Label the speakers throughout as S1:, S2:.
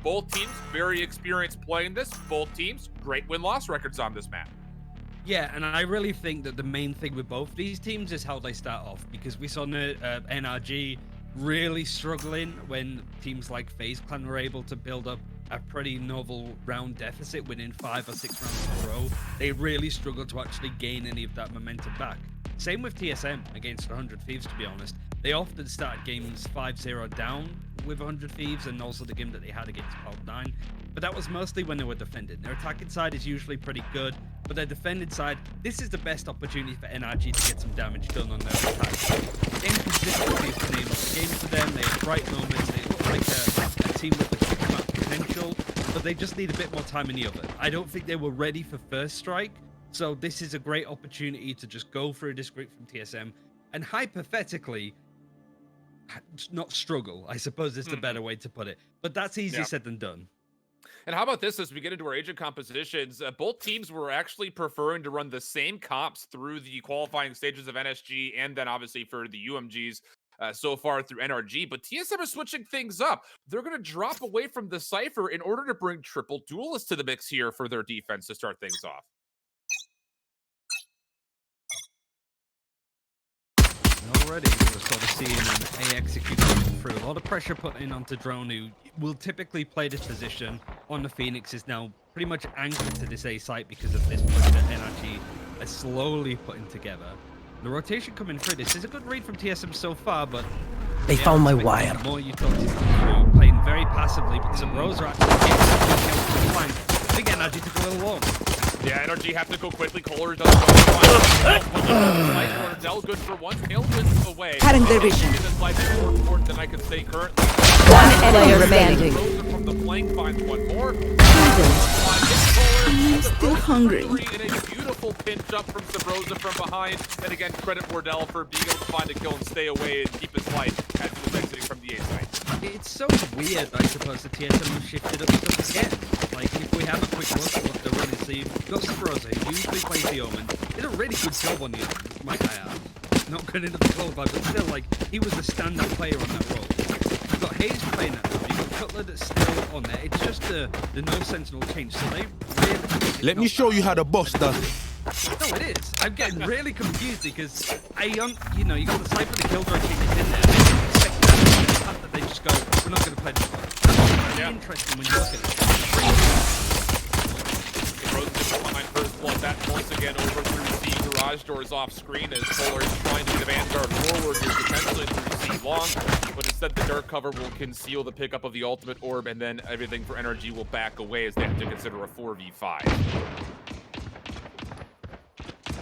S1: Both teams very experienced playing this. Both teams great win-loss records on this map.
S2: Yeah, and I really think that the main thing with both these teams is how they start off, because we saw NRG really struggling when teams like FaZe Clan were able to build up a pretty novel round deficit, winning 5 or 6 rounds in a row. They really struggled to actually gain any of that momentum back. Same with TSM against 100 Thieves, to be honest. They often started games 5-0 down with 100 Thieves, and also the game that they had against Cloud9. But that was mostly when they were defending. Their attacking side is usually pretty good, but their defending side, this is the best opportunity for NRG to get some damage done on their attack. Inconsistency is the name of the game for them. They have bright moments. They look like a team with a huge amount of potential, but they just need a bit more time in the oven. I don't think they were ready for first strike, so this is a great opportunity to just go through this group from TSM and hypothetically not struggle, I suppose is the better way to put it. But that's easier said than done.
S1: And how about this as we get into our agent compositions? Both teams were actually preferring to run the same comps through the qualifying stages of NSG and then obviously for the UMGs so far through NRG. But TSM is switching things up. They're going to drop away from the Cypher in order to bring triple duelists to the mix here for their defense to start things off.
S2: Already, we're sort of seeing an A execution through. A lot of pressure put in onto Drone, who will typically play this position on the Phoenix, is now pretty much anchored to this A site because of this push that NRG is slowly putting together. The rotation coming through, this is a good read from TSM so far, but
S3: they found my wire.
S2: More utilities come through, playing very passively, but Subroza actually getting fine. I think NRG took a little long.
S1: Yeah, NRG have to go quickly. KOLER does go. Wardell good for one. Tailwind away.
S3: Cutting their vision.
S1: More important than I can say currently.
S3: One player remaining.
S1: From the flank finds one more.
S3: I'm still hungry.
S1: And a beautiful pinch up from Subroza from behind. And again, credit Wardell for being able to find a kill and stay away and keep his life as he was exiting from the A site.
S2: It's so weird, I suppose, the TSM have shifted up stuff again. Like, if we have a quick look at what they're running, see, we've got Subroza, who usually plays the Omen. Did a really good job on the Omen, might I add. Not good into the qualifier, but still, like, he was the standout player on that role. You've got hazed playing that role, you've got KOLER that's still on there. It's just the no sentinel change, so they really...
S4: Let me show you how the boss does it.
S2: No, it is. I'm getting really confused because you know, you got the Cypher, the Killjoy team is in there. That they just go, we're not going to play this one. That's really interesting when you look at it.
S1: Behind first blood, that once again over through the garage doors off screen as KOLER is trying to get a vanguard forward here, potentially through C long, but instead the dark cover will conceal the pickup of the ultimate orb, and then everything for NRG will back away as they have to consider a 4v5.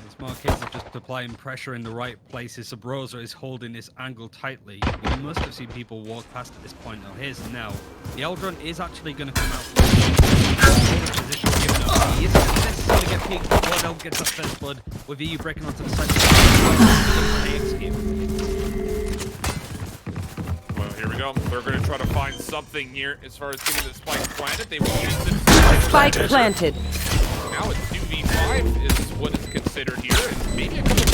S2: It's more a case of just applying pressure in the right places. Subroza is holding this angle tightly. You must have seen people walk past at this point. Now, here's now. The Eldron is actually going to come out. Position given up. He isn't necessarily get peeked, but Wardell gets up first blood with eeiu breaking onto the side.
S1: Well, here we go. They're going to try to find something here as far as getting the spike planted. They will use this.
S3: Spike planted.
S1: Now it's 2v5 is what is considered here. And maybe a couple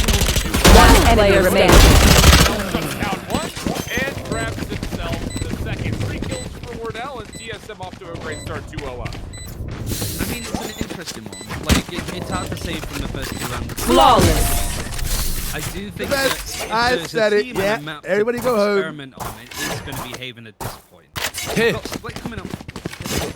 S3: One player remaining.
S1: Down one and grabs himself the second. 3 kills for Wardell and TSM off to a great start 2-0 up.
S2: I mean, it's an interesting one. Like, it's hard to say from the first 2 rounds.
S3: Flawless.
S2: I do think that
S4: I
S2: if
S4: said
S2: there's
S4: it,
S2: a team and
S4: yeah.
S2: a map
S4: Everybody
S2: to
S4: go home.
S2: experiment on it, it's going to be Haven at this point.
S4: Hey.
S2: Got Split coming up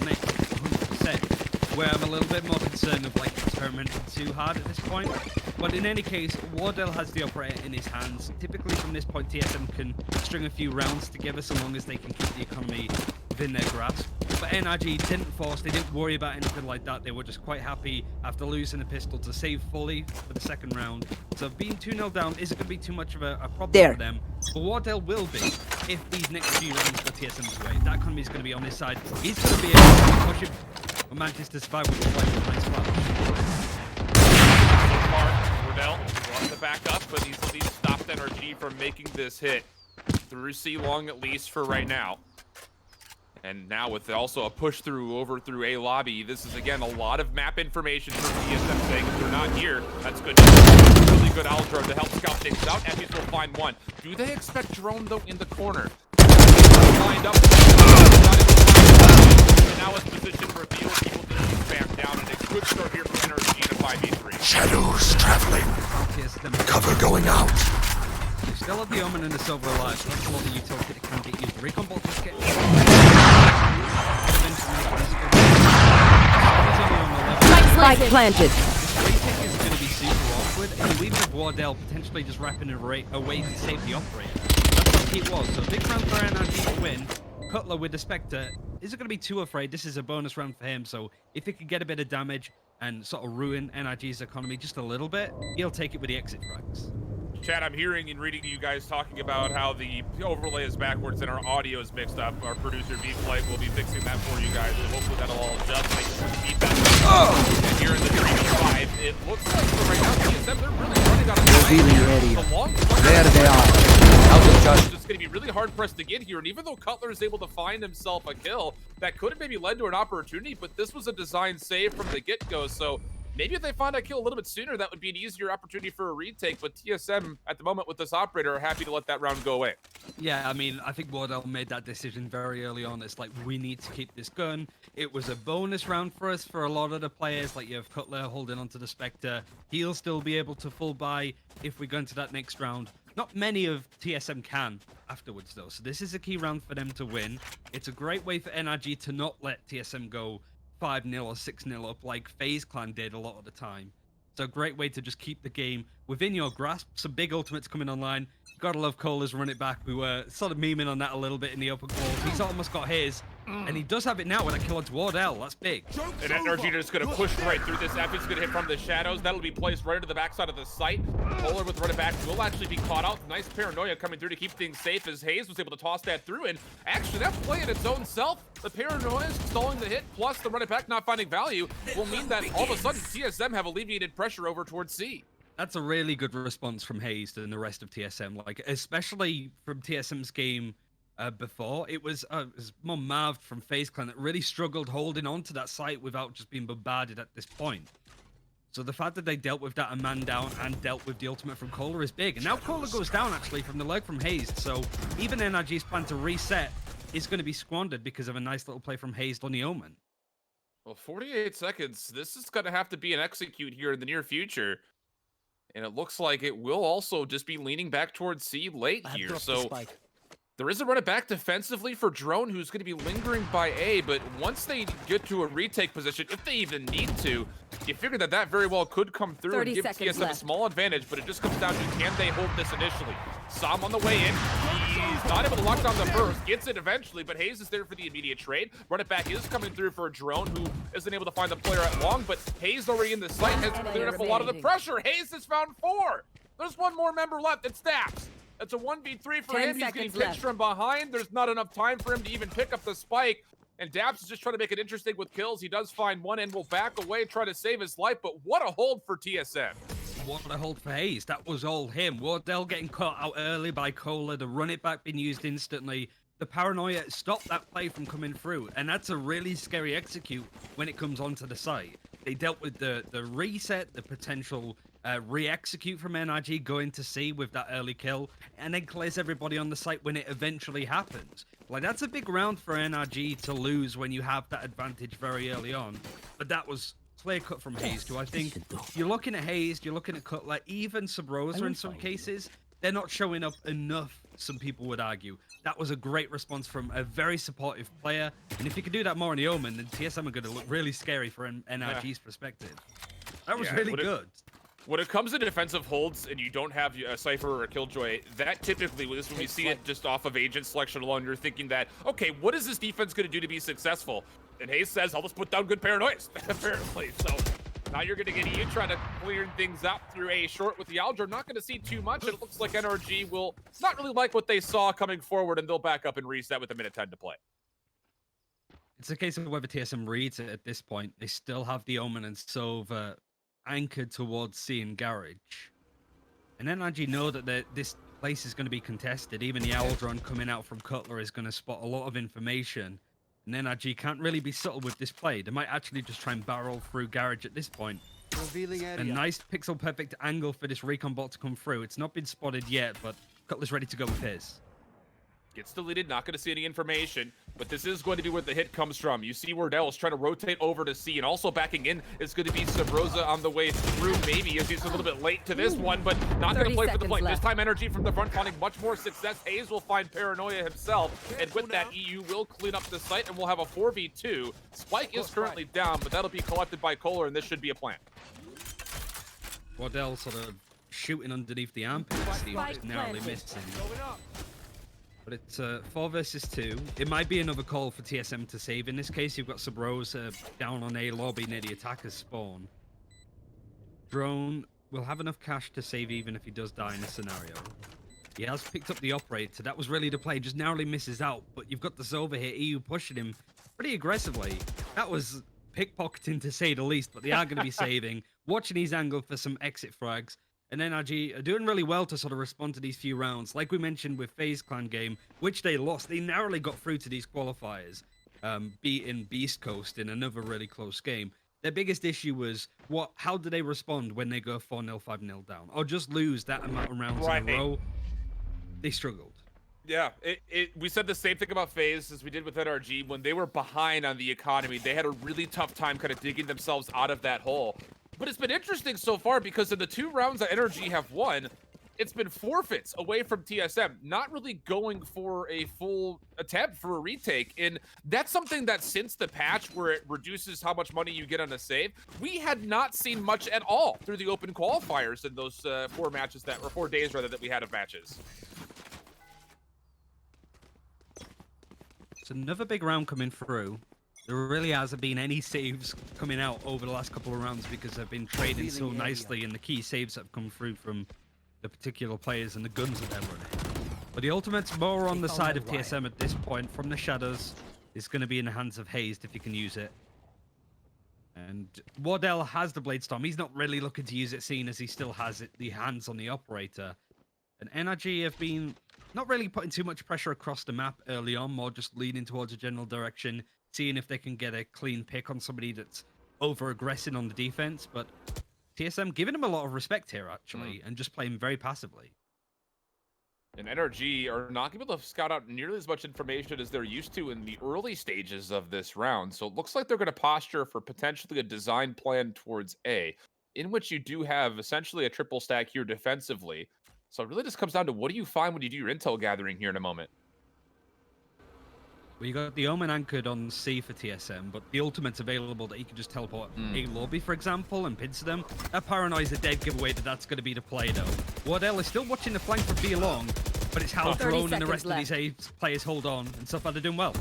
S2: next, 100%. Where I'm a little bit more concerned of like experimenting too hard at this point. But in any case, Wardell has the operator in his hands. Typically from this point, TSM can string a few rounds together so long as they can keep the economy within their grasp. But NRG didn't force, they didn't worry about anything like that. They were just quite happy after losing the pistol to save fully for the second round. So being 2-0 down isn't going to be too much of a problem for them. But Wardell will be if these next few rounds go TSM's way. That economy is going to be on his side. He's going to be able to push him. Manchester survive with the nice flash.
S1: So far, Wardell wants to back up, but he's at least stopped NRG from making this hit through C long at least for right now. And now with also a push through over through A lobby, this is again a lot of map information for TSM saying if they're not here, that's good. Really good Aldro to help scout things out. effys will find one. Do they expect Drone though in the corner? Lined up. now his position revealed, he will just spam down, and a good start here for NRG in a 5v3.
S5: Shadows traveling.
S2: TSM
S5: Cover going out.
S2: They still have the Omen and the Sova alive, so that's a lot of utility that can get used. Recon bot just get...
S3: Spike planted.
S2: This retake is going to be super awkward, and we have Wardell potentially just wrapping away to save the operator. That's what he was. So big round for NRG to win. KOLER with the Spectre isn't going to be too afraid. This is a bonus round for him, so if he could get a bit of damage and sort of ruin NRG's economy just a little bit, he'll take it with the exit frags.
S1: Chat, I'm hearing and reading you guys talking about how the overlay is backwards and our audio is mixed up. Our producer, V-Flight, will be fixing that for you guys, and hopefully that'll all adjust. Make some feedback. And here in the 3v5, it looks like for right now, TSM, they're really running out of time.
S6: There they are.
S1: It's just going to be really hard pressed to get here, and even though KOLER is able to find himself a kill, that could have maybe led to an opportunity, but this was a design save from the get-go, so maybe if they find a kill a little bit sooner, that would be an easier opportunity for a retake, but TSM, at the moment with this operator, are happy to let that round go away.
S2: Yeah, I mean, I think Wardell made that decision very early on. It's like, we need to keep this gun. It was a bonus round for us for a lot of the players. Like, you have KOLER holding onto the Spectre. He'll still be able to full buy if we go into that next round. Not many of TSM can afterwards, though, so this is a key round for them to win. It's a great way for NRG to not let TSM go 5-0 or 6-0 up like FaZe Clan did a lot of the time. So a great way to just keep the game within your grasp. Some big ultimates coming online. Gotta love KOLER's run it back. We were sort of memeing on that a little bit in the open calls. He's almost got his, and he does have it now with a kill onto Wardell. That's big.
S1: And NRG is going to push right through this. Effys going to hit from the shadows. That'll be placed right into the backside of the site. KOLER with run it back will actually be caught out. Nice paranoia coming through to keep things safe as hazed was able to toss that through. And actually, that play in its own self, the paranoia stalling the hit, plus the run it back not finding value, will mean that all of a sudden TSM have alleviated pressure over towards C.
S2: That's a really good response from hazed and the rest of TSM. Like, especially from TSM's game before, it was more Marv from FaZe Clan that really struggled holding on to that site without just being bombarded at this point. So the fact that they dealt with that a man down and dealt with the ultimate from KOLER is big. And now KOLER goes down actually from the leg from hazed. So even NRG's plan to reset is going to be squandered because of a nice little play from hazed on the Omen.
S1: Well, 48 seconds. This is going to have to be an execute here in the near future. And it looks like it will also just be leaning back towards C late here. So there is a run it back defensively for Drone, who's going to be lingering by A. But once they get to a retake position, if they even need to, you figure that that very well could come through and give TSM a small advantage. But it just comes down to, can they hold this initially? Som on the way in. He's not able to lock down the burst. Gets it eventually, but hazed is there for the immediate trade. Run it back is coming through for a Drone, who isn't able to find the player at long. But hazed already in the site has cleared up a lot of the pressure. hazed has found 4. There's one more member left. It's daps. That's a 1v3 for him. He's getting pinched from behind. There's not enough time for him to even pick up the spike. And daps is just trying to make it interesting with kills. He does find one and will back away, try to save his life. But what a hold for TSM.
S2: What a hold for hazed. That was all him. Wardell getting caught out early by KOLER. The run it back being used instantly. The paranoia stopped that play from coming through. And that's a really scary execute when it comes onto the site. They dealt with the reset, the potential re-execute from NRG going to C with that early kill, and then clears everybody on the site when it eventually happens. Like, that's a big round for NRG to lose when you have that advantage very early on. But that was clear cut from hazed, who I think you're looking at hazed, you're looking at KOLER, even Subroza in some cases, they're not showing up enough, some people would argue. That was a great response from a very supportive player, and if you could do that more on the Omen, then TSM are going to look really scary for NRG's perspective. That was really good.
S1: When it comes to defensive holds and you don't have a Cypher or a Killjoy, that typically, when we see it just off of agent selection alone, you're thinking that, okay, what is this defense going to do to be successful? And hazed says, I'll just put down good paranoias, apparently. So now you're going to get eeiu trying to clear things out through a short with the Alger. Not going to see too much. It looks like NRG will not really like what they saw coming forward, and they'll back up and reset with a minute 10 to play.
S2: It's a case of whether TSM reads it at this point. They still have the Omen and Sova anchored towards C and Garage. And NRG know that this place is going to be contested. Even the owl drone coming out from KOLER is going to spot a lot of information. And NRG can't really be subtle with this play. They might actually just try and barrel through Garage at this point. A nice pixel perfect angle for this recon bot to come through. It's not been spotted yet, but KOLER's ready to go with his.
S1: Gets deleted, not going to see any information, but this is going to be where the hit comes from. You see Wardell is trying to rotate over to C, and also backing in is going to be Subroza on the way through, maybe, as he's a little bit late to this one, but not going to play for the point. This time, NRG from the front finding much more success. hazed will find Paranoia himself, and with that, eeiu will clean up the site, and we'll have a 4v2. Spike is currently down, but that'll be collected by KOLER, and this should be a plant.
S2: Wardell sort of shooting underneath the armpits. He was narrowly missing. But it's 4 versus 2. It might be another call for TSM to save. In this case, you've got Subroza down on A lobby near the attacker's spawn. Drone will have enough cash to save even if he does die in this scenario. He has picked up the operator. That was really the play. Just narrowly misses out. But you've got the Sova here. eeiu pushing him pretty aggressively. That was pickpocketing to say the least. But they are going to be saving. Watching his angle for some exit frags. And NRG are doing really well to sort of respond to these few rounds. Like we mentioned with FaZe Clan game, which they lost, they narrowly got through to these qualifiers, beating Beast Coast in another really close game. Their biggest issue was, how do they respond when they go 4-0, 5-0 down? Or just lose that amount of rounds in a row? They struggled. Yeah,
S1: we said the same thing about FaZe as we did with NRG. When they were behind on the economy, they had a really tough time kind of digging themselves out of that hole. But it's been interesting so far because in the 2 rounds that NRG have won, it's been forfeits away from TSM, not really going for a full attempt for a retake. And that's something that since the patch where it reduces how much money you get on a save, we had not seen much at all through the open qualifiers in those 4 matches or 4 days rather that we had of matches.
S2: It's another big round coming through. There really hasn't been any saves coming out over the last couple of rounds because they've been trading so nicely, and the key saves that have come through from the particular players and the guns that they're running. But the ultimate's more on the side of TSM at this point. From the shadows, it's going to be in the hands of hazed if he can use it. And Wardell has the Blade Storm. He's not really looking to use it, seeing as he still has the hands on the operator. And NRG have been not really putting too much pressure across the map early on, more just leaning towards a general direction, seeing if they can get a clean pick on somebody that's over-aggressing on the defense. But TSM giving him a lot of respect here, actually, and just playing very passively.
S1: And NRG are not able to scout out nearly as much information as they're used to in the early stages of this round. So it looks like they're going to posture for potentially a design plan towards A, in which you do have essentially a triple stack here defensively. So it really just comes down to what do you find when you do your intel gathering here in a moment.
S2: Well, you got the Omen anchored on C for TSM, but the ultimate's available that he can just teleport A lobby, for example, and pincer them. That Paranoia's a dead giveaway that's going to be the play, though. Wardell is still watching the flank for B long, but it's how Drone and the rest of these A players hold on, and so far they're doing well.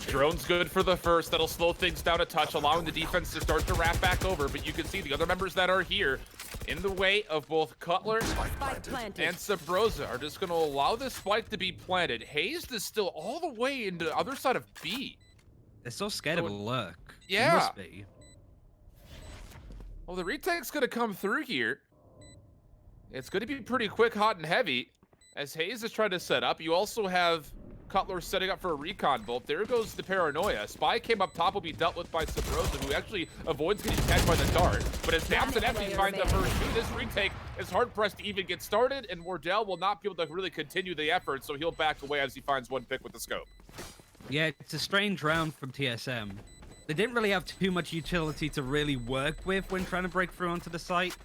S1: Drone's good for the first. That'll slow things down a touch, allowing the defense to start to wrap back over. But you can see the other members that are here in the way of both KOLER and Subroza are just going to allow this spike to be planted. hazed is still all the way into the other side of B.
S2: They're so scared of a lurk.
S1: Yeah.
S2: They must be.
S1: Well, the retake's going to come through here. It's going to be pretty quick, hot, and heavy. As hazed is trying to set up, you also have KOLER setting up for a recon bolt. There goes the Paranoia. Spy came up top, will be dealt with by Subroza, who actually avoids getting tagged by the dart. But as daps and effys find the first two, this retake is hard-pressed to even get started, and Wardell will not be able to really continue the effort, so he'll back away as he finds one pick with the scope.
S2: Yeah, it's a strange round from TSM. They didn't really have too much utility to really work with when trying to break through onto the site.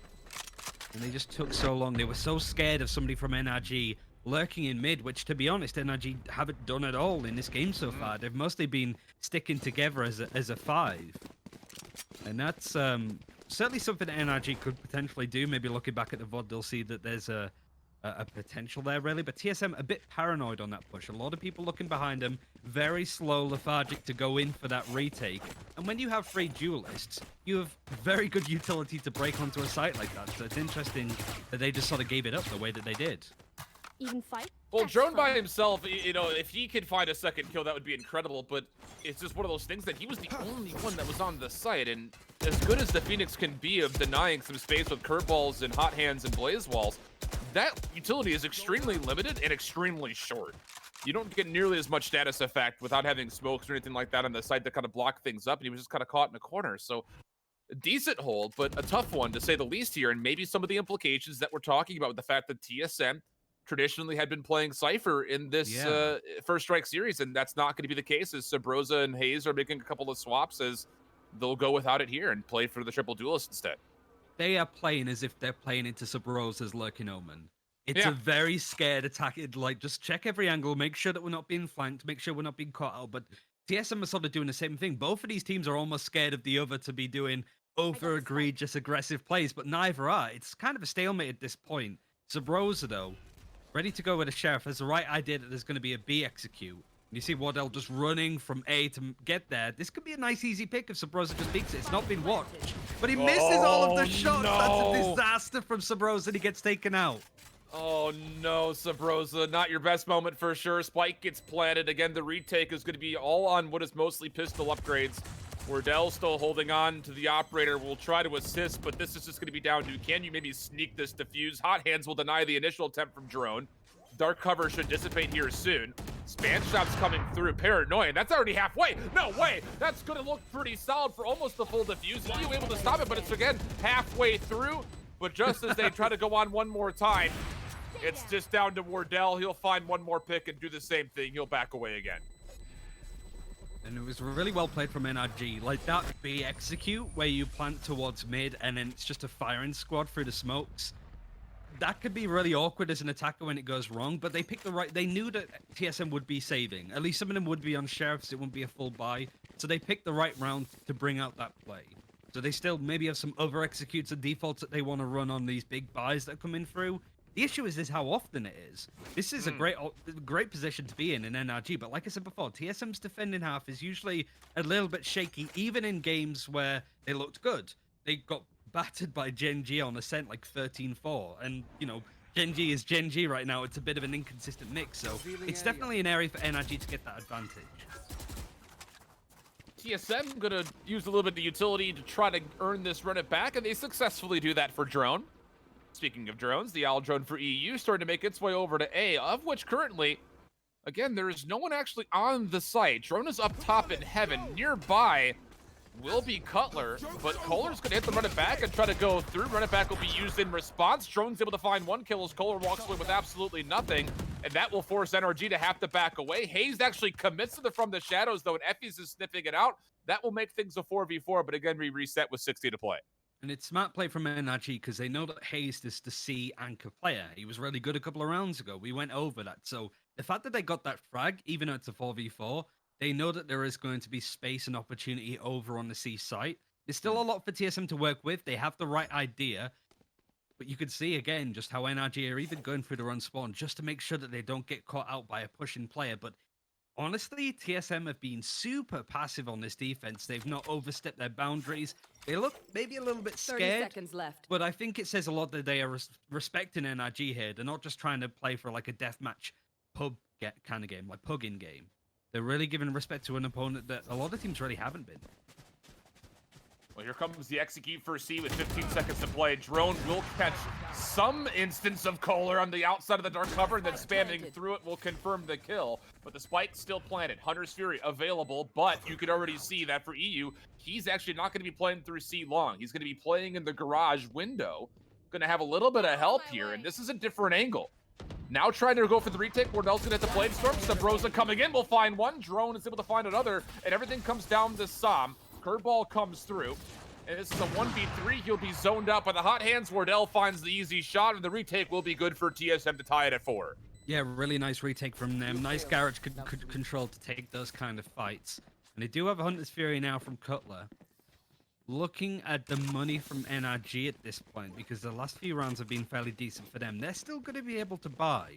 S2: And they just took so long. They were so scared of somebody from NRG lurking in mid, which, to be honest, NRG haven't done at all in this game so far. They've mostly been sticking together as a 5. And that's certainly something that NRG could potentially do. Maybe looking back at the VOD, they'll see that there's a potential there, really. But TSM a bit paranoid on that push. A lot of people looking behind them, very slow, lethargic to go in for that retake. And when you have 3 duelists, you have very good utility to break onto a site like that. So it's interesting that they just sort of gave it up the way that they did.
S3: Even fight?
S1: Well, Drone by himself, you know, if he could find a second kill, that would be incredible, but it's just one of those things that he was the only one that was on the site, and as good as the Phoenix can be of denying some space with curveballs and hot hands and blaze walls, that utility is extremely limited and extremely short. You don't get nearly as much status effect without having smokes or anything like that on the site that kind of block things up, and he was just kind of caught in a corner, so a decent hold, but a tough one to say the least here, and maybe some of the implications that we're talking about with the fact that TSM traditionally had been playing Cypher in this First Strike series, and that's not going to be the case as Subroza and hazed are making a couple of swaps as they'll go without it here and play for the triple duelist instead.
S2: They are playing as if they're playing into Subroza's lurking Omen. It's a very scared attack. Like, just check every angle, make sure that we're not being flanked, make sure we're not being caught out. But TSM are sort of doing the same thing. Both of these teams are almost scared of the other to be doing over egregious aggressive plays, but neither are. It's kind of a stalemate at this point. Subroza, though, ready to go with a Sheriff, has the right idea that there's going to be a B execute. You see Wardell just running from A to get there. This could be a nice, easy pick if Subroza just beats it. It's not been watched. But he misses all of the shots.
S1: No.
S2: That's a disaster from Subroza, and he gets taken out.
S1: Oh no, Subroza, not your best moment for sure. Spike gets planted. Again, the retake is going to be all on what is mostly pistol upgrades. Wardell still holding on to the operator. Will try to assist, but this is just going to be down to, can you maybe sneak this defuse? Hot hands will deny the initial attempt from drone. Dark cover should dissipate here soon. Span shots coming through. Paranoia. That's already halfway. No way. That's going to look pretty solid for almost the full defuse. eeiu able to stop it, but it's again halfway through. But just as they try to go on one more time, it's just down to Wardell. He'll find one more pick and do the same thing. He'll back away again.
S2: And it was really well played from NRG. Like that B execute where you plant towards mid and then it's just a firing squad through the smokes. That could be really awkward as an attacker when it goes wrong, but they picked the right... They knew that TSM would be saving. At least some of them would be on Sheriffs. It wouldn't be a full buy. So they picked the right round to bring out that play. So they still maybe have some other executes and defaults that they want to run on these big buys that are coming through. The issue is how often it is. This is a great position to be in NRG, but like I said before, TSM's defending half is usually a little bit shaky, even in games where they looked good. They got battered by Gen G on Ascent like 13-4, and you know, Gen G is Gen G right now. It's a bit of an inconsistent mix, so it's definitely an area for NRG to get that advantage.
S1: TSM gonna use a little bit of utility to try to earn this run it back, and they successfully do that for drone. Speaking of drones, the owl drone for eeiu starting to make its way over to A, of which currently, again, there is no one actually on the site. Drone is up top in heaven. Nearby will be KOLER, but KOLER's going to hit the run it back and try to go through. Run it back will be used in response. Drone's able to find one kill as KOLER walks away with absolutely nothing, and that will force NRG to have to back away. hazed actually commits to the from the shadows, though, and effys is sniffing it out. That will make things a 4v4, but again, we reset with 60 to play.
S2: And it's smart play from NRG because they know that hazed is the C anchor player. He was really good a couple of rounds ago. We went over that. So the fact that they got that frag, even though it's a 4v4, they know that there is going to be space and opportunity over on the C site. There's still a lot for TSM to work with. They have the right idea. But you could see, again, just how NRG are even going through the run spawn just to make sure that they don't get caught out by a pushing player. But honestly, TSM have been super passive on this defense. They've not overstepped their boundaries. They look maybe a little bit scared.
S3: 30 seconds left.
S2: But I think it says a lot that they are respecting NRG here. They're not just trying to play for like a deathmatch pub kind of game, like pug-in game. They're really giving respect to an opponent that a lot of teams really haven't been.
S1: Well, here comes the execute for C with 15 seconds to play. Drone will catch some instance of KOLER on the outside of the dark cover, and then spamming through it will confirm the kill. But the spike still planted. Hunter's Fury available, but you can already see that for eeiu, he's actually not going to be playing through C long. He's going to be playing in the garage window. Going to have a little bit of help here, and this is a different angle. Now trying to go for the retake. Wardell's going to hit the blade storm. Subroza coming in will find one. Drone is able to find another, and everything comes down to Sam. Curveball comes through, and this is a 1v3. He'll be zoned out by the hot hands. Wardell finds the easy shot, and the retake will be good for TSM to tie it at 4.
S2: Yeah, really nice retake from them. Nice garage control to take those kind of fights. And they do have a Hunter's Fury now from KOLER. Looking at the money from NRG at this point, because the last few rounds have been fairly decent for them, they're still going to be able to buy.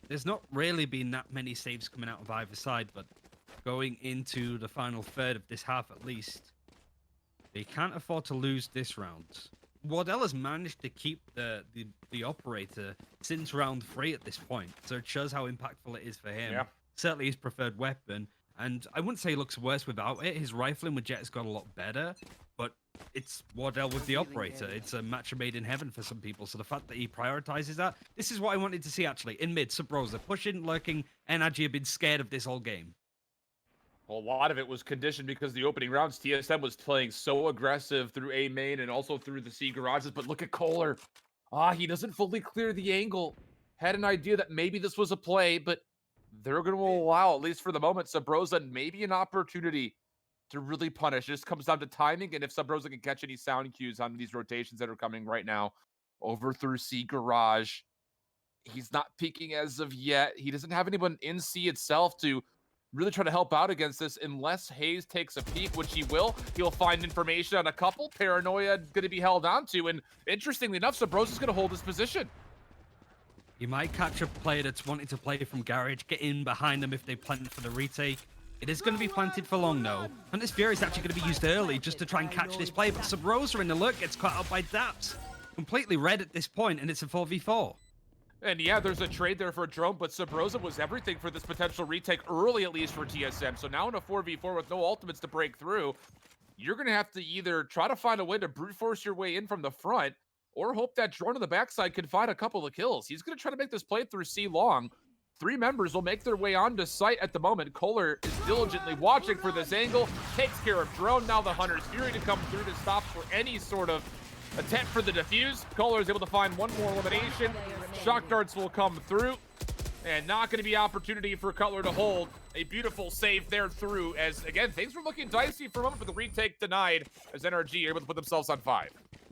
S2: There's not really been that many saves coming out of either side, but going into the final third of this half at least, they can't afford to lose this round. Wardell has managed to keep the operator since round 3 at this point, so it shows how impactful it is for him.
S1: Yeah.
S2: Certainly his preferred weapon, and I wouldn't say he looks worse without it. His rifling with Jett has got a lot better, but it's Wardell with the operator. It's a match made in heaven for some people, so the fact that he prioritizes that, this is what I wanted to see actually. In mid, Subroza, pushing, lurking, NRG have been scared of this whole game.
S1: Well, a lot of it was conditioned because the opening rounds, TSM was playing so aggressive through A main and also through the C garages. But look at KOLER. He doesn't fully clear the angle. had an idea that maybe this was a play, but they're going to allow, at least for the moment, Subroza maybe an opportunity to really punish. It just comes down to timing, and if Subroza can catch any sound cues on these rotations that are coming right now over through C Garage. He's not peeking as of yet. He doesn't have anyone in C itself to really try to help out against this unless hazed takes a peek, which he will. He'll find information on a couple. Paranoia going to be held on to, and interestingly enough, Subroza's going to hold his position.
S2: You might catch a player that's wanting to play from Garage, get in behind them if they plant for the retake. It is going to be planted for long, though. And this Fury is actually going to be used early just to try and catch this play, but Subroza in the lurk gets caught out by daps. Completely red at this point, and it's a 4v4.
S1: And yeah, there's a trade there for a drone, but Subroza was everything for this potential retake early, at least for TSM. So now in a 4v4 with no ultimates to break through, you're going to have to either try to find a way to brute force your way in from the front, or hope that drone on the backside can find a couple of kills. He's going to try to make this play through C long. 3 members will make their way onto site at the moment. KOLER is diligently watching for this angle, takes care of drone. Now the Hunter's Fury to come through to stop for any sort of attempt for the defuse. KOLER is able to find one more elimination. Shock darts will come through, and not going to be opportunity for Cutler to hold. A beautiful save there through, as again, things were looking dicey for a moment, but the retake denied as NRG are able to put themselves on 5.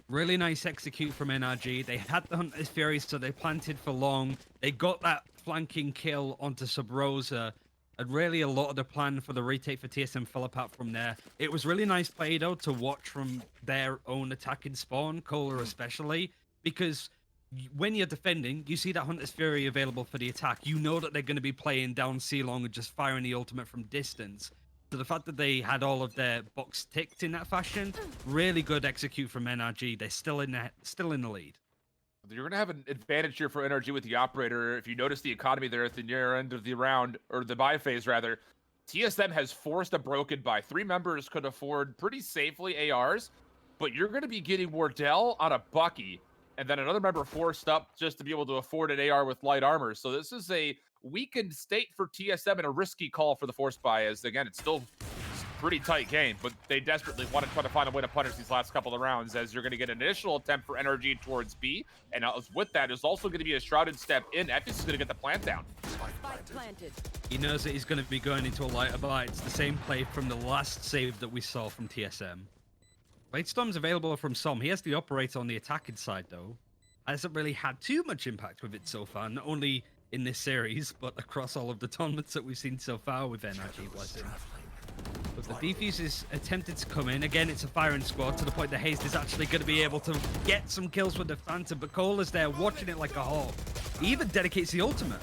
S2: Really nice execute from NRG. They had the Hunter's Fury, so they planted for long. They got that flanking kill onto Subroza, and really a lot of the plan for the retake for TSM fell apart from there. It was really nice play, though, to watch from their own attacking spawn, KOLER especially, because when you're defending, you see that Hunter's Fury available for the attack. You know that they're going to be playing down C long and just firing the ultimate from distance. So the fact that they had all of their box ticked in that fashion, really good execute from NRG. They're still in the lead.
S1: You're going to have an advantage here for NRG with the operator. If you notice the economy there at the near end of the round, or the buy phase rather, TSM has forced a broken buy. 3 members could afford pretty safely ARs, but you're going to be getting Wardell on a Bucky, and then another member forced up just to be able to afford an AR with light armor. So this is a weakened state for TSM and a risky call for the force buy, as again, it's still pretty tight game, but they desperately want to try to find a way to punish these last couple of rounds, as you're going to get an initial attempt for NRG towards B, and with that, there's also going to be a shrouded step in. effys is going to get the plant down.
S2: He knows that he's going to be going into a lighter buy. It's the same play from the last save that we saw from TSM. Lightstorm's available from Som. He has the operator on the attacking side, though. Hasn't really had too much impact with it so far, not only in this series, but across all of the tournaments that we've seen so far with NRG, bless him. But the defuse is attempted to come in. Again, it's a firing squad to the point that hazed is actually going to be able to get some kills with the Phantom, but KOLER's there watching it like a hawk. He even dedicates the ultimate.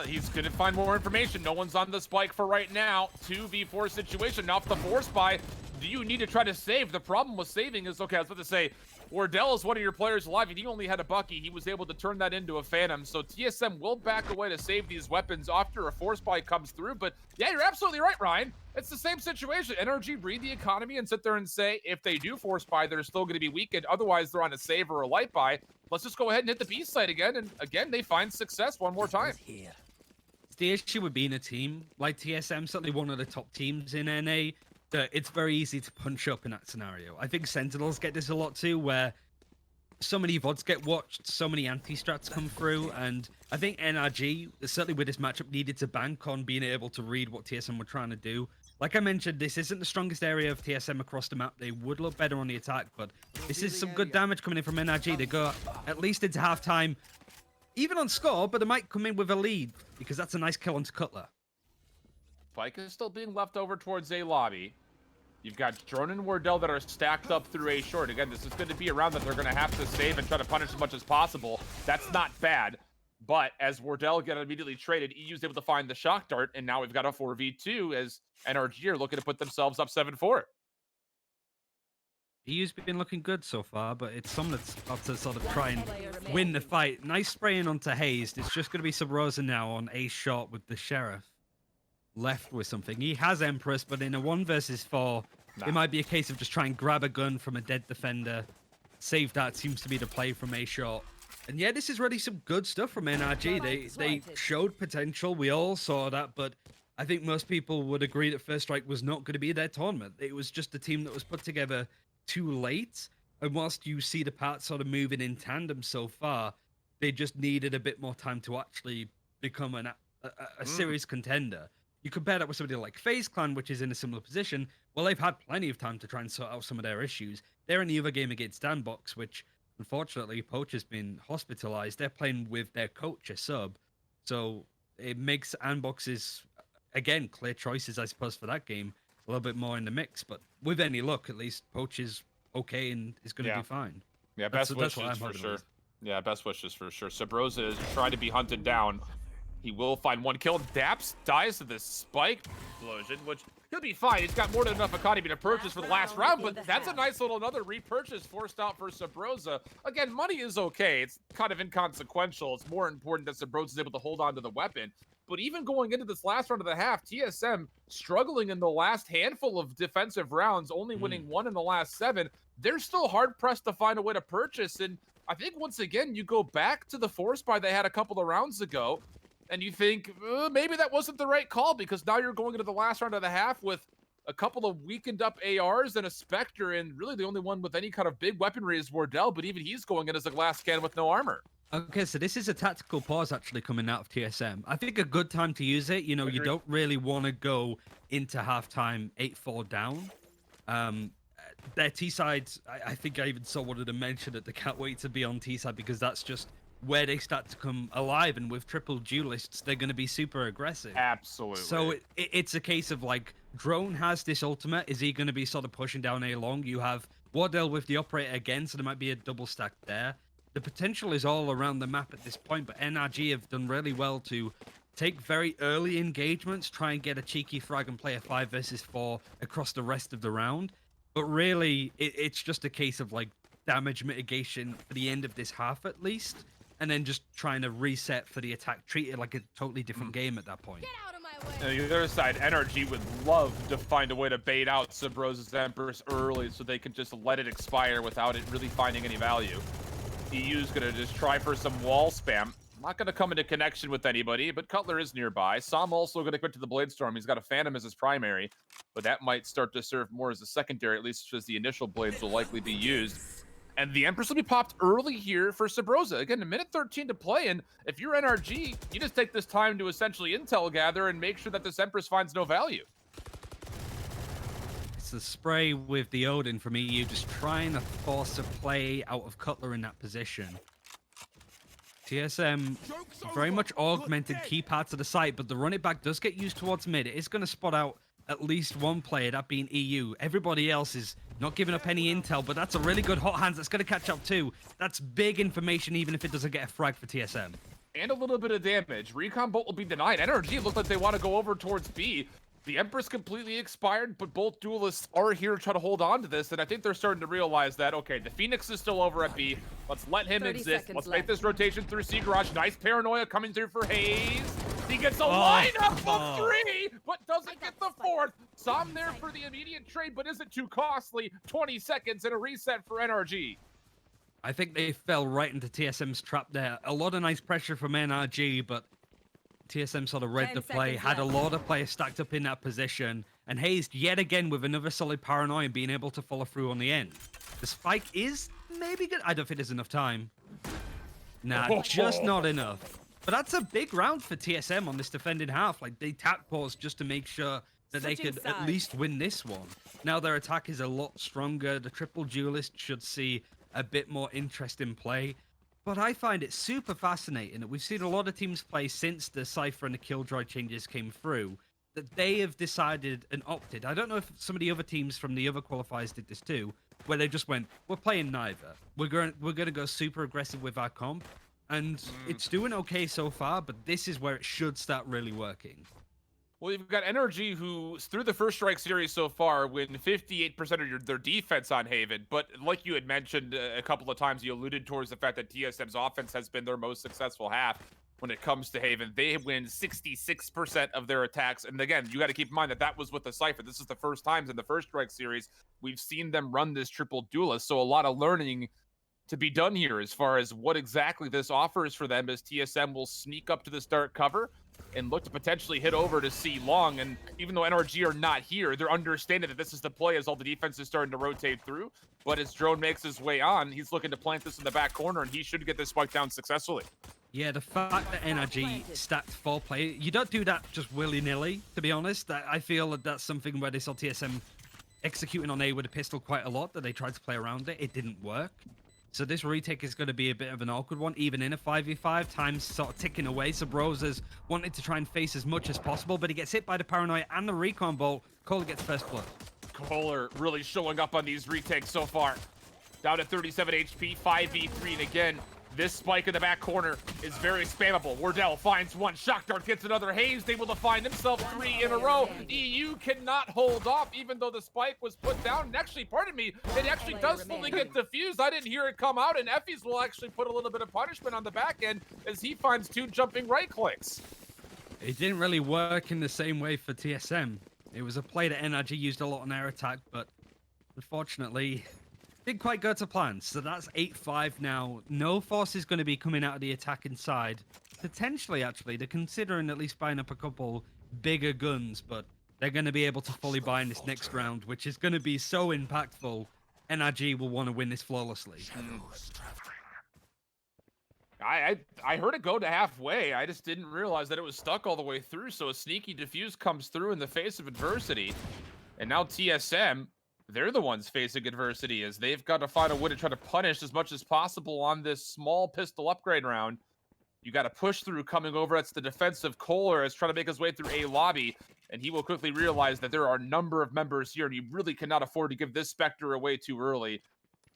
S1: He's going to find more information. No one's on the spike for right now. 2v4 situation. Now, if the force buy, do you need to try to save? The problem with saving is, okay, I was about to say, Wardell is one of your players alive, and he only had a Bucky. He was able to turn that into a Phantom. So TSM will back away to save these weapons after a force buy comes through. But yeah, you're absolutely right, Ryan. It's the same situation. NRG read the economy and sit there and say, if they do force buy, they're still going to be weakened. Otherwise, they're on a save or a light buy. Let's just go ahead and hit the B site again. And again, they find success one more time.
S2: It's the issue with being a team like TSM, certainly one of the top teams in NA. It's very easy to punch up in that scenario. I think Sentinels get this a lot too, where so many VODs get watched, so many anti-strats come through, and I think NRG, certainly with this matchup, needed to bank on being able to read what TSM were trying to do. Like I mentioned, this isn't the strongest area of TSM across the map. They would look better on the attack, but this is some good damage coming in from NRG. They go at least into halftime, even on score, but they might come in with a lead, because that's a nice kill onto Cutler.
S1: Spike is still being left over towards A lobby. You've got Drone and Wardell that are stacked up through A short. Again, this is going to be a round that they're going to have to save and try to punish as much as possible. That's not bad. But as Wardell got immediately traded, eeiu's able to find the shock dart, and now we've got a 4v2 as NRG are looking to put themselves up 7-4.
S2: eeiu's been looking good so far, but it's someone that's about to sort of try and win the fight. Nice spraying onto hazed. It's just going to be Subroza now on A shot with the Sheriff. Left with something. He has Empress, but in a 1 versus 4, it might be a case of just trying to grab a gun from a dead defender. Save that seems to be the play from A shot. And yeah, this is really some good stuff from NRG. They showed potential. We all saw that, but I think most people would agree that First Strike was not going to be their tournament. It was just a team that was put together too late. And whilst you see the parts sort of moving in tandem so far, they just needed a bit more time to actually become a serious contender. You compare that with somebody like FaZe Clan, which is in a similar position. Well, they've had plenty of time to try and sort out some of their issues. They're in the other game against Sandbox, which unfortunately Poach has been hospitalized. They're playing with their coach, a sub, so it makes Sandbox's again clear choices, I suppose, for that game a little bit more in the mix. But with any luck, at least Poach is okay and is going to be fine.
S1: Yeah,
S2: That's
S1: best
S2: what
S1: wishes
S2: I'm
S1: for
S2: hoping
S1: sure.
S2: with.
S1: Yeah, best wishes for sure. Subroza is trying to be hunted down. He will find one kill. Daps dies to this spike explosion, which he'll be fine. He's got more than enough economy to purchase for the last round, but that's a nice little another repurchase forced out for Subroza. Again, money is okay. It's kind of inconsequential. It's more important that Subroza is able to hold on to the weapon. But even going into this last round of the half, TSM struggling in the last handful of defensive rounds, only winning 1 in the last 7. They're still hard-pressed to find a way to purchase. And I think, once again, you go back to the force buy they had a couple of rounds ago, and you think, maybe that wasn't the right call, because now you're going into the last round of the half with a couple of weakened up ARs and a Spectre, and really the only one with any kind of big weaponry is Wardell, but even he's going in as a glass can with no armor.
S2: Okay, so this is a tactical pause actually coming out of TSM. I think a good time to use it. You know, you don't really want to go into halftime 8-4 down. Their T-side, I think I even saw one of them mention that they can't wait to be on T-side, because that's just where they start to come alive, and with triple duelists, they're going to be super aggressive.
S1: Absolutely.
S2: So it's a case of like, Drone has this ultimate. Is he going to be sort of pushing down A long? You have Wardell with the operator again, so there might be a double stack there. The potential is all around the map at this point, but NRG have done really well to take very early engagements, try and get a cheeky frag and play a 5 versus 4 across the rest of the round. But really, it's just a case of like damage mitigation for the end of this half at least, and then just trying to reset for the attack, treat it like a totally different game at that point.
S3: Get out of my way.
S1: And the other side, NRG would love to find a way to bait out Subroza's Empress early so they can just let it expire without it really finding any value. eeiu's gonna just try for some wall spam. Not gonna come into connection with anybody, but KOLER is nearby. Som also gonna quit to the Bladestorm. He's got a Phantom as his primary, but that might start to serve more as a secondary, at least as the initial blades will likely be used. And the Empress will be popped early here for Subroza. Again, a minute 13 to play, and if you're NRG, you just take this time to essentially intel gather and make sure that this Empress finds no value.
S2: It's the spray with the Odin from eeiu, just trying to force a play out of KOLER in that position. TSM very much augmented key parts of the site, but the run it back does get used towards mid. It is going to spot out at least one player, that being eeiu. Everybody else is not giving up any intel, but that's a really good hot hands that's going to catch up too. That's big information, even if it doesn't get a frag for TSM.
S1: And a little bit of damage. Recon bolt will be denied. NRG look like they want to go over towards B. The Empress completely expired, but both duelists are here to try to hold on to this, and I think they're starting to realize that, okay, the Phoenix is still over at B. Let's let him
S3: 30
S1: exist.
S3: seconds
S1: Let's
S3: left.
S1: make this rotation through C Garage. Nice paranoia coming through for hazed. He gets a lineup of 3, but doesn't get the 4th. Som there for the immediate trade, but isn't too costly. 20 seconds and a reset for NRG.
S2: I think they fell right into TSM's trap there. A lot of nice pressure from NRG, but TSM sort of read
S3: 10
S2: the play,
S3: seconds
S2: had a
S3: left.
S2: lot of players stacked up in that position, and hazed yet again with another solid paranoia being able to follow through on the end. The spike is maybe good. I don't think there's enough time. Nah, just not enough. But that's a big round for TSM on this defending half. Like, they tap pause just to make sure that they
S3: Switching
S2: could at
S3: sides.
S2: least win this one. Now their attack is a lot stronger. The triple duelist should see a bit more interest in play. But I find it super fascinating that we've seen a lot of teams play since the Cypher and the Killjoy changes came through, that they have decided and opted. I don't know if some of the other teams from the other qualifiers did this too, where they just went, we're playing neither. We're going to go super aggressive with our comp, and it's doing okay so far, but this is where it should start really working.
S1: Well, you've got NRG, who, through the first strike series so far, win 58% of their defense on Haven. But like you had mentioned a couple of times, you alluded towards the fact that TSM's offense has been their most successful half when it comes to Haven. They win 66% of their attacks. And again, you got to keep in mind that that was with the Cypher. This is the first times in the first strike series we've seen them run this triple duelist. So a lot of learning to be done here as far as what exactly this offers for them, as TSM will sneak up to the start cover. and look to potentially hit over to C long. And even though NRG are not here, they're understanding that this is the play as all the defense is starting to rotate through. But as Drone makes his way on, he's looking to plant this in the back corner, and he should get this spike down successfully.
S2: Yeah, the fact that NRG stacked 4 players, you don't do that just willy-nilly, to be honest. I feel that that's something where they saw TSM executing on A with a pistol quite a lot, that they tried to play around it. It didn't work. So this retake is going to be a bit of an awkward one, even in a 5v5. Time's sort of ticking away. Subroza's wanted to try and face as much as possible, but he gets hit by the paranoia and the recon bolt. KOLER gets first blood.
S1: KOLER really showing up on these retakes so far. Down at 37 HP, 5v3, and again, this spike in the back corner is very spammable. Wardell finds one, Shock Dart gets another, hazed, able to find himself 3 in a row. eeiu cannot hold off, even though the spike was put down. And actually, pardon me, it actually does fully get defused. I didn't hear it come out, and effys will actually put a little bit of punishment on the back end as he finds 2 jumping right clicks.
S2: It didn't really work in the same way for TSM. It was a play that NRG used a lot on air attack, but unfortunately, didn't quite go to plan. So that's 8-5 now. No force is going to be coming out of the attack inside. Potentially, actually, they're considering at least buying up a couple bigger guns, but they're going to be able to fully buy in this next round, which is going to be so impactful. NRG will want to win this flawlessly.
S1: I heard it go to halfway. I just didn't realize that it was stuck all the way through. So a sneaky defuse comes through in the face of adversity. And now TSM, they're the ones facing adversity as they've got to find a way to try to punish as much as possible on this small pistol upgrade round. You got to push through coming over. That's the defensive KOLER is trying to make his way through A lobby, and he will quickly realize that there are a number of members here, and he really cannot afford to give this Spectre away too early.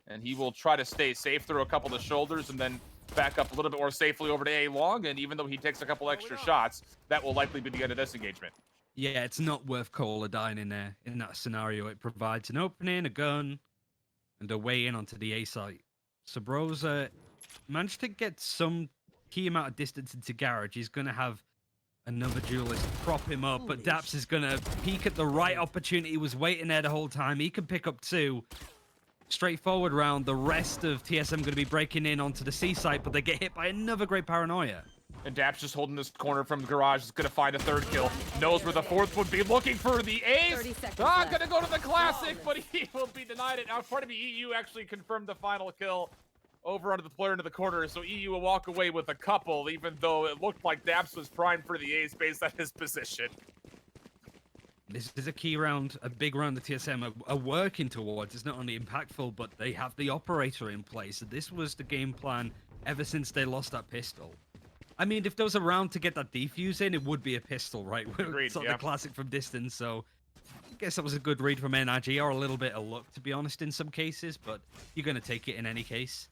S1: And he will try to stay safe through a couple of shoulders and then back up a little bit more safely over to A long. And even though he takes a couple extra shots, that will likely be the end of this engagement.
S2: Yeah, it's not worth KOLER dying in there. In that scenario, it provides an opening, a gun, and a way in onto the A site. Subroza managed to get some key amount of distance into garage. He's going to have another duelist prop him up, but daps is going to peek at the right opportunity. He was waiting there the whole time. He can pick up 2. Straightforward round. The rest of TSM going to be breaking in onto the C site, but they get hit by another great paranoia.
S1: And daps just holding this corner from the garage is going to find a 3rd kill. Knows where the 4th would be, looking for the ace. Not going to go to the classic, but he will be denied it. Now, pardon me, eeiu actually confirmed the final kill over onto the player into the corner, so eeiu will walk away with a couple, even though it looked like daps was primed for the ace based on his position.
S2: This is a key round, a big round that TSM are working towards. It's not only impactful, but they have the operator in place. So this was the game plan ever since they lost that pistol. I mean, if there was a round to get that defuse in, it would be a pistol, right?
S1: Agreed,
S2: it's not the classic from distance, so I guess that was a good read from NRG, or a little bit of luck, to be honest, in some cases, but you're going to take it in any case.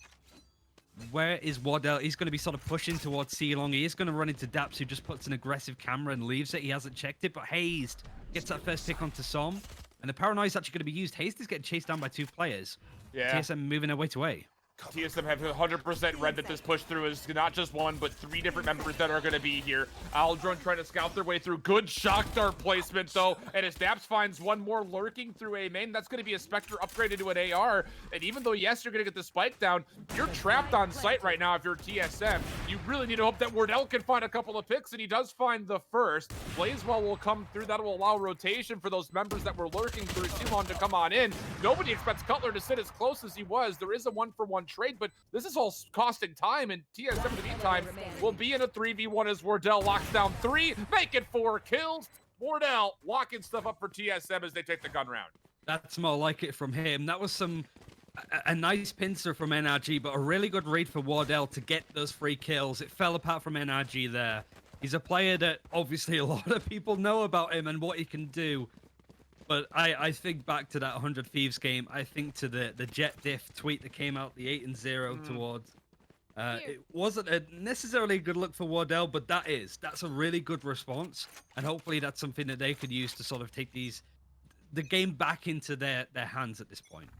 S2: Where is Wardell? He's going to be sort of pushing towards C long. He is going to run into daps, who just puts an aggressive camera and leaves it. He hasn't checked it, but hazed gets that first pick onto Som, and the paranoia is actually going to be used. Hazed is getting chased down by 2 players.
S1: Yeah.
S2: TSM moving their way to A.
S1: TSM have 100% read that this push through is not just 1, but 3 different members that are going to be here. Aldron trying to scout their way through. Good shock dart placement, though. And as daps finds one more lurking through A main, that's going to be a Spectre upgraded to an AR. And even though, yes, you're going to get the spike down, you're trapped on site right now if you're TSM. You really need to hope that Wardell can find a couple of picks, and he does find the first. Blazewell will come through. That will allow rotation for those members that were lurking through Simon to come on in. Nobody expects Cutler to sit as close as he was. There is a 1-for-1 trade, but this is all costing time, and TSM in the meantime will be in a 3v1 as Wardell locks down 3, making 4 kills. Wardell locking stuff up for TSM as they take the gun round.
S2: That's more like it from him. That was a nice pincer from NRG, but a really good read for Wardell to get those 3 kills. It fell apart from NRG there. He's a player that obviously a lot of people know about him and what he can do. But I think back to that 100 Thieves game. I think to the Jett diff tweet that came out, the 8-0 towards. It wasn't necessarily a good look for Wardell, but that's a really good response. And hopefully that's something that they could use to sort of take the game back into their hands at this point.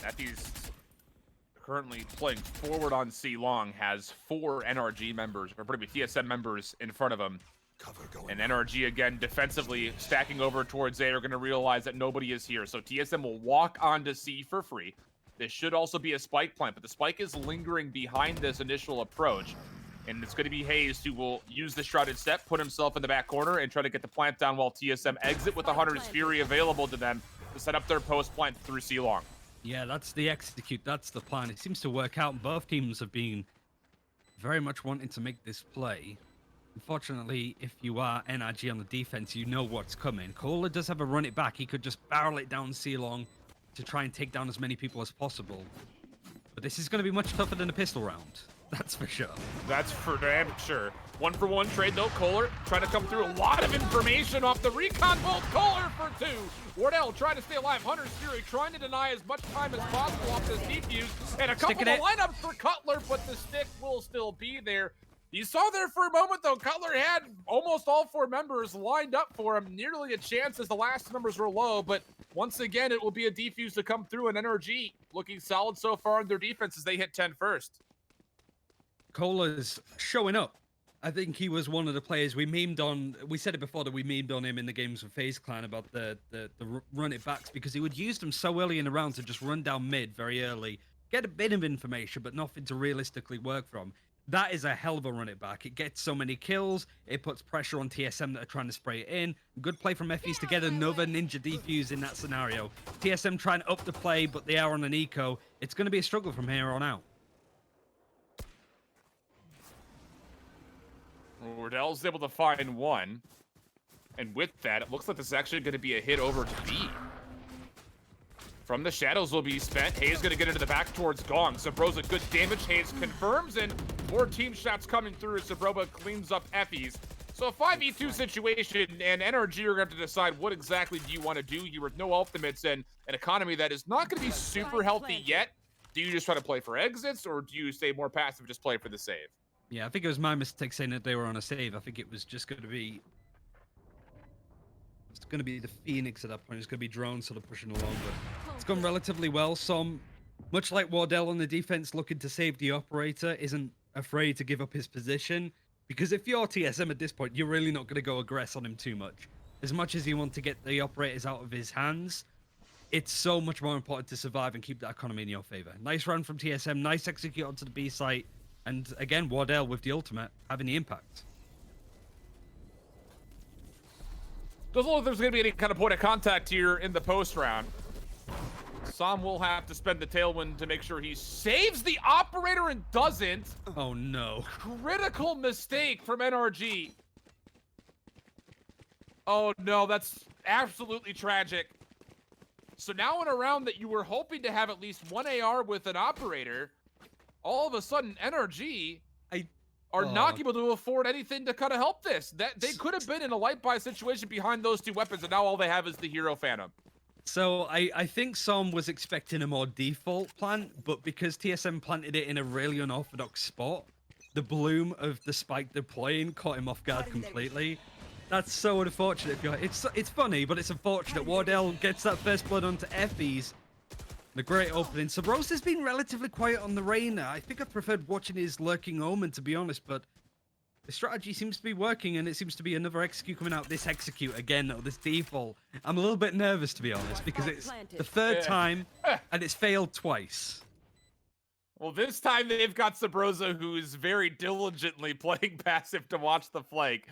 S1: Effys currently playing forward on C long, has 4 NRG members, or probably TSM members in front of him. And NRG again defensively stacking over towards A are going to realize that nobody is here. So TSM will walk onto C for free. This should also be a spike plant, but the spike is lingering behind this initial approach. And it's going to be hazed who will use the Shrouded Step, put himself in the back corner, and try to get the plant down while TSM exit with the Hunter's Fury available to them to set up their post plant through C-Long.
S2: Yeah, that's the execute. That's the plan. It seems to work out. Both teams have been very much wanting to make this play. Unfortunately, if you are NRG on the defense, you know what's coming. KOLER does have a run it back. He could just barrel it down C-Long to try and take down as many people as possible. But this is going to be much tougher than a pistol round. That's for sure.
S1: That's for damn sure. 1-for-1 trade though. KOLER trying to come through. A lot of information off the recon bolt. KOLER for 2. Wardell trying to stay alive. Hunter's Fury trying to deny as much time as possible off this defuse. And a couple of lineups for Cutler, but the stick will still be there. You saw there for a moment though, Cutler had almost all 4 members lined up for him. Nearly a chance as the last numbers were low, but once again, it will be a defuse to come through, and NRG looking solid so far in their defense as they hit 10 first.
S2: KOLER's showing up. I think he was one of the players we memed on. We said it before that we memed on him in the games with FaZe Clan about the run it backs, because he would use them so early in the round to just run down mid very early, get a bit of information, but nothing to realistically work from. That is a hell of a run it back. It gets so many kills. It puts pressure on TSM that are trying to spray it in. Good play from effys to get another ninja defuse in that scenario. TSM trying to up the play, but they are on an eco. It's going to be a struggle from here on out.
S1: Wardell's able to find one. And with that, it looks like this is actually going to be a hit over to B. From the shadows will be spent. hazed going to get into the back towards Gong. Subroza, good damage. hazed confirms, and more team shots coming through as Subroza cleans up effys. So a 5v2 situation, and NRG are going to have to decide what exactly do you want to do here with no ultimates and an economy that is not going to be super healthy yet. Do you just try to play for exits, or do you stay more passive, just play for the save?
S2: Yeah, I think it was my mistake saying that they were on a save. I think it was just going to be... It's going to be the Phoenix at that point. It's going to be drones sort of pushing along, but it's gone relatively well. Some, much like Wardell on the defense, looking to save the operator, isn't afraid to give up his position. Because if you're TSM at this point, you're really not going to go aggress on him too much. As much as you want to get the operators out of his hands, it's so much more important to survive and keep that economy in your favor. Nice run from TSM, nice execute onto the B site, and again, Wardell with the ultimate having the impact.
S1: Doesn't look like there's going to be any kind of point of contact here in the post round. Sam will have to spend the tailwind to make sure he saves the operator and doesn't.
S2: Oh no.
S1: Critical mistake from NRG. Oh no, that's absolutely tragic. So now in a round that you were hoping to have at least one AR with an operator, all of a sudden NRG are not able to afford anything to kind of help this. That they could have been in a light buy situation behind those 2 weapons, and now all they have is the Hero Phantom.
S2: So I think Som was expecting a more default plant, but because TSM planted it in a really unorthodox spot, the bloom of the spike deploying caught him off guard completely. That's so unfortunate. It's funny, but it's unfortunate. Wardell gets that first blood onto effys. The great opening. Subroza's been relatively quiet on the Reyna. I think I preferred watching his lurking Omen, to be honest, but the strategy seems to be working, and it seems to be another execute coming out. This execute again, or this default. I'm a little bit nervous, to be honest, because it's the 3rd time, and it's failed twice.
S1: Well, this time they've got Subroza, who is very diligently playing passive to watch the flank.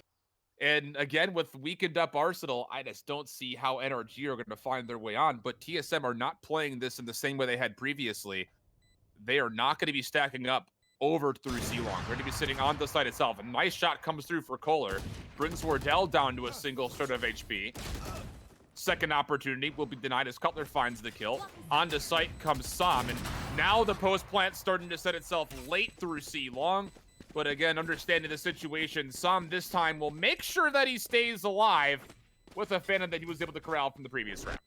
S1: And again, with weakened up Arsenal, I just don't see how NRG are going to find their way on. But TSM are not playing this in the same way they had previously. They are not going to be stacking up over through C-Long. They're going to be sitting on the site itself. A nice shot comes through for KOLER. Brings Wardell down to a single sort of HP. Second opportunity will be denied as Cutler finds the kill. Onto site comes Sam. And now the post plant starting to set itself late through C-Long. But again, understanding the situation, Sam this time will make sure that he stays alive with a Phantom that he was able to corral from the previous round.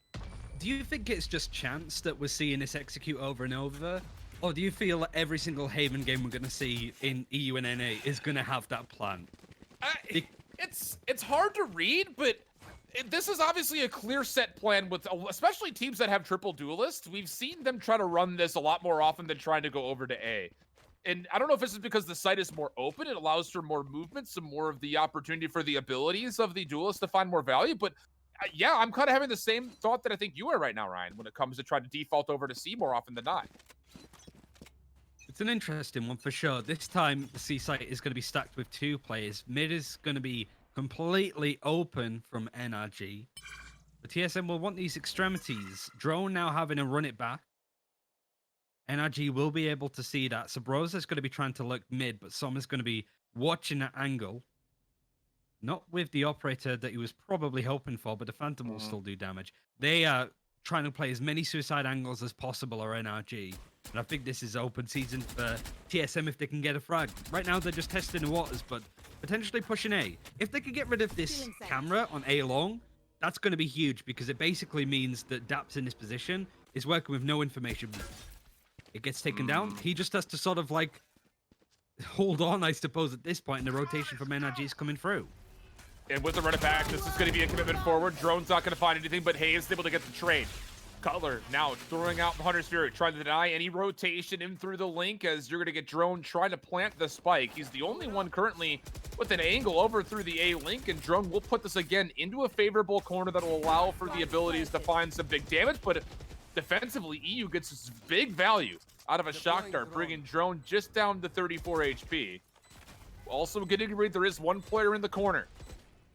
S2: Do you think it's just chance that we're seeing this execute over and over? Or do you feel that every single Haven game we're going to see in eeiu and NA is going to have that plan?
S1: It's hard to read, but this is obviously a clear set plan with especially teams that have triple duelists. We've seen them try to run this a lot more often than trying to go over to A. And I don't know if this is because the site is more open, it allows for more movement, some more of the opportunity for the abilities of the duelist to find more value, but Yeah, I'm kind of having the same thought that I think you are right now, Ryan, when it comes to trying to default over to C more often than not.
S2: It's an interesting one for sure. This time, the C site is going to be stacked with 2 players. Mid is going to be completely open from NRG. The TSM will want these extremities. Drone now having to run it back. NRG will be able to see that. Subroza is going to be trying to look mid, but Som is going to be watching that angle. Not with the operator that he was probably hoping for, but the Phantom will still do damage. They are trying to play as many suicide angles as possible, or NRG. And I think this is open season for TSM if they can get a frag. Right now, they're just testing the waters, but potentially pushing A. If they can get rid of this camera on A long, that's going to be huge, because it basically means that daps in this position is working with no information. It gets taken down. He just has to sort of like hold on, I suppose, at this point, and the rotation from NRG is coming through.
S1: And with the run it back, this is going to be a commitment forward. Drone's not going to find anything, but Hayes is able to get the trade. KOLER now throwing out Hunter's Fury, trying to deny any rotation in through the link, as you're going to get Drone trying to plant the spike. He's the only one currently with an angle over through the A link, and Drone will put this again into a favorable corner that will allow for the abilities to find some big damage, but defensively, eeiu gets this big value out of a shock dart, bringing Drone just down to 34 HP. Also getting to read, there is one player in the corner.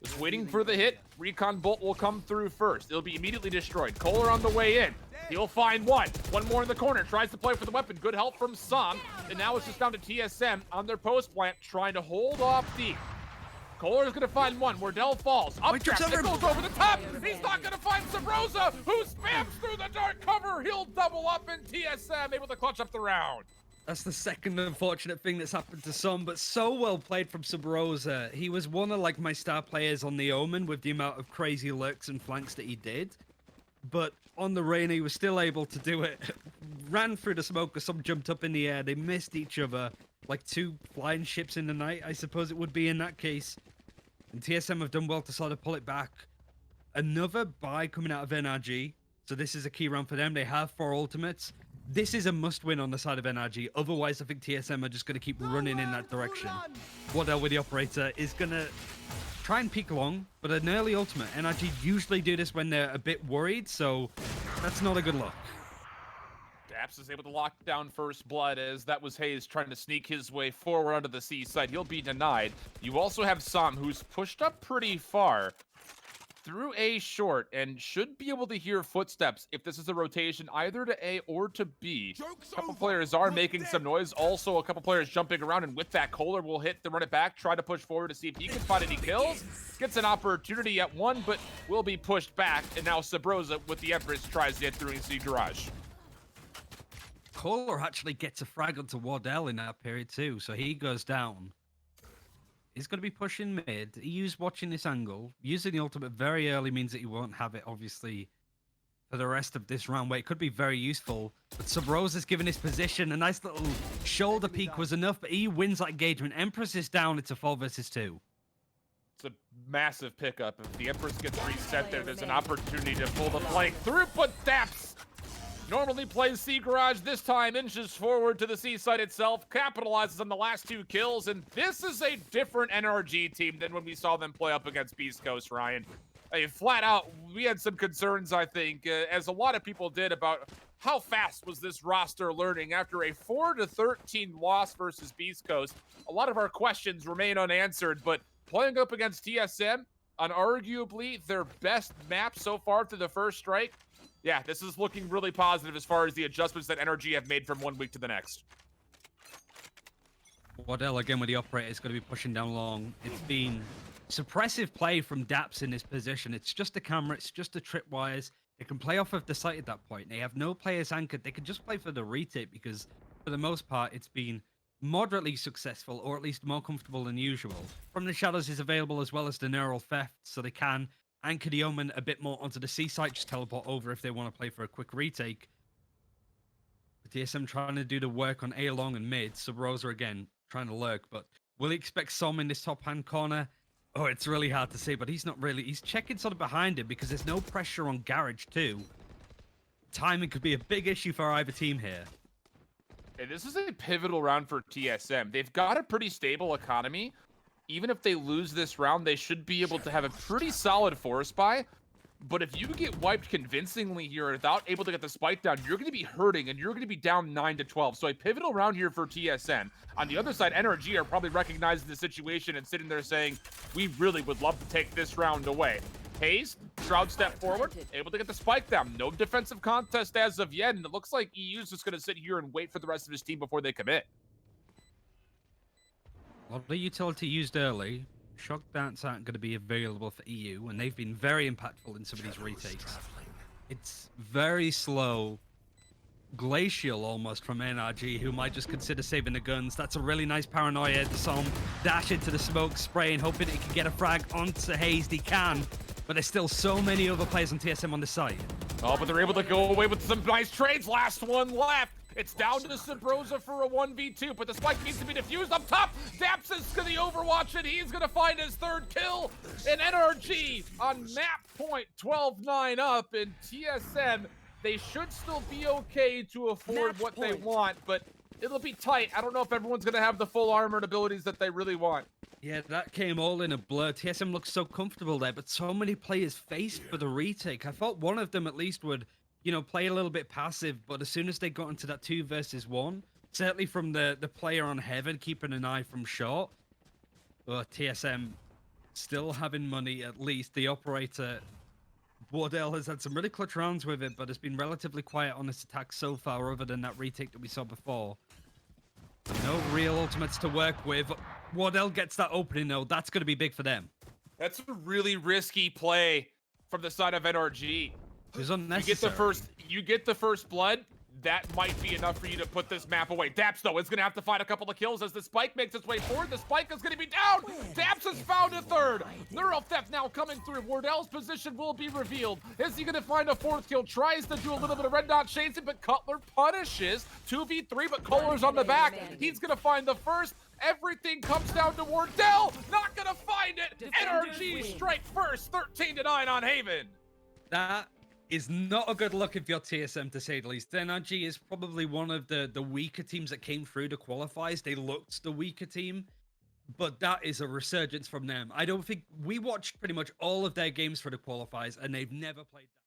S1: Just waiting for the hit. Recon Bolt will come through first. It'll be immediately destroyed. KOLER on the way in. He'll find one. One more in the corner. Tries to play for the weapon. Good help from Som. And now it's just down to TSM on their post plant, trying to hold off deep. KOLER is going to find one. Wardell falls. Up trap. It goes over the top. He's not going to find Subroza, who spams through the dark cover. He'll double up, and TSM able to clutch up the round.
S2: That's the second unfortunate thing that's happened to Som, but so well played from Subroza. He was one of like my star players on the Omen with the amount of crazy lurks and flanks that he did. But on the Reyna, he was still able to do it. Ran through the smoke, or some jumped up in the air. They missed each other like 2 flying ships in the night, I suppose it would be in that case. And TSM have done well to sort of pull it back. Another buy coming out of NRG. So this is a key round for them. They have 4 ultimates. This is a must-win on the side of NRG. Otherwise, I think TSM are just going to keep running in that direction. Wardell with the operator is going to try and peek long, but an early ultimate. NRG usually do this when they're a bit worried, so that's not a good look.
S1: daps is able to lock down first blood, as that was Hayes trying to sneak his way forward onto the C side. He'll be denied. You also have Som, who's pushed up pretty far through A short and should be able to hear footsteps if this is a rotation either to A or to B. A couple players are making some noise. Also, a couple players jumping around, and with that, KOLER will hit the run it back, try to push forward to see if he can find any kills. Gets an opportunity at one, but will be pushed back, and now Subroza with the effys tries to get through and see garage.
S2: KOLER actually gets a frag onto Wardell in that period too, so he goes down. He's going to be pushing mid. eeiu's watching this angle. Using the ultimate very early means that he won't have it, obviously, for the rest of this round, where it could be very useful. But Subroza's given his position. A nice little shoulder peek was enough, but eeiu wins that engagement. Empress is down. It's a 4 versus 2.
S1: It's a massive pickup. If the Empress gets reset there, there's an opportunity to pull the flank through, but daps normally plays C garage, this time inches forward to the C site itself, capitalizes on the last 2 kills, and this is a different NRG team than when we saw them play up against Beast Coast, Ryan. Flat out, we had some concerns, I think, as a lot of people did, about how fast was this roster learning after a 4-13 loss versus Beast Coast. A lot of our questions remain unanswered, but playing up against TSM on arguably their best map so far through the first strike, yeah, this is looking really positive as far as the adjustments that NRG have made from one week to the next.
S2: Wardell again with the operator is going to be pushing down long. It's been suppressive play from daps in this position. It's just a camera, it's just a tripwires. They can play off of the site at that point. They have no players anchored. They can just play for the retake, because for the most part, it's been moderately successful, or at least more comfortable than usual. From the shadows is available, as well as the neural theft, so they can anchor the Omen a bit more onto the C site, just teleport over if they want to play for a quick retake. The TSM trying to do the work on A long and mid. Subroza again trying to lurk, but will he expect Som in this top hand corner? Oh, it's really hard to say, but he's not really. He's checking sort of behind him because there's no pressure on Garage too. Timing could be a big issue for either team here.
S1: And this is a pivotal round for TSM. They've got a pretty stable economy. Even if they lose this round, they should be able to have a pretty solid force buy. But if you get wiped convincingly here without able to get the spike down, you're going to be hurting, and you're going to be down 9-12. So a pivotal round here for TSM. On the other side, NRG are probably recognizing the situation and sitting there saying, we really would love to take this round away. hazed, Shroud step forward, able to get the spike down. No defensive contest as of yet, and it looks like eeiu's just going to sit here and wait for the rest of his team before they commit.
S2: Well, the utility used early. Shock dance aren't going to be available for eeiu, and they've been very impactful in some of these retakes. It's very slow, glacial almost from NRG, who might just consider saving the guns. That's a really nice paranoia. The Som dash into the smoke, spraying, hoping he can get a frag onto hazed. He can, but there's still so many other players on TSM on the side.
S1: Oh, but they're able to go away with some nice trades. Last one left. It's down to the Subroza for a 1v2, but the spike needs to be defused up top. daps is going to overwatch it. He's going to find his third kill. And NRG on map point 12-9 up. And TSM, they should still be okay to afford what they want, but it'll be tight. I don't know if everyone's going to have the full armored abilities that they really want.
S2: Yeah, that came all in a blur. TSM looks so comfortable there, but so many players faced for the retake. I thought one of them at least would, you know, play a little bit passive, but as soon as they got into that 2 versus 1, certainly from the player on Heaven, keeping an eye from short, TSM still having money at least. The operator, Wardell, has had some really clutch rounds with it, but has been relatively quiet on this attack so far, other than that retake that we saw before. No real ultimates to work with. Wardell gets that opening, though. That's going to be big for them.
S1: That's a really risky play from the side of NRG.
S2: It was unnecessary.
S1: You get the first blood. That might be enough for you to put this map away. daps, though, is going to have to find a couple of kills as the spike makes its way forward. The spike is going to be down. daps has found a third. Neural theft now coming through. Wardell's position will be revealed. Is he going to find a 4th kill? Tries to do a little bit of red dot chasing, but KOLER punishes. 2v3, but KOLER's on the back. He's going to find the first. Everything comes down to Wardell. Not going to find it. NRG strike first. 13-9 on Haven.
S2: That is not a good look if you're TSM, to say the least. NRG is probably one of the weaker teams that came through the qualifiers. They looked the weaker team, but that is a resurgence from them. I don't think we watched pretty much all of their games for the qualifiers, and they've never played that.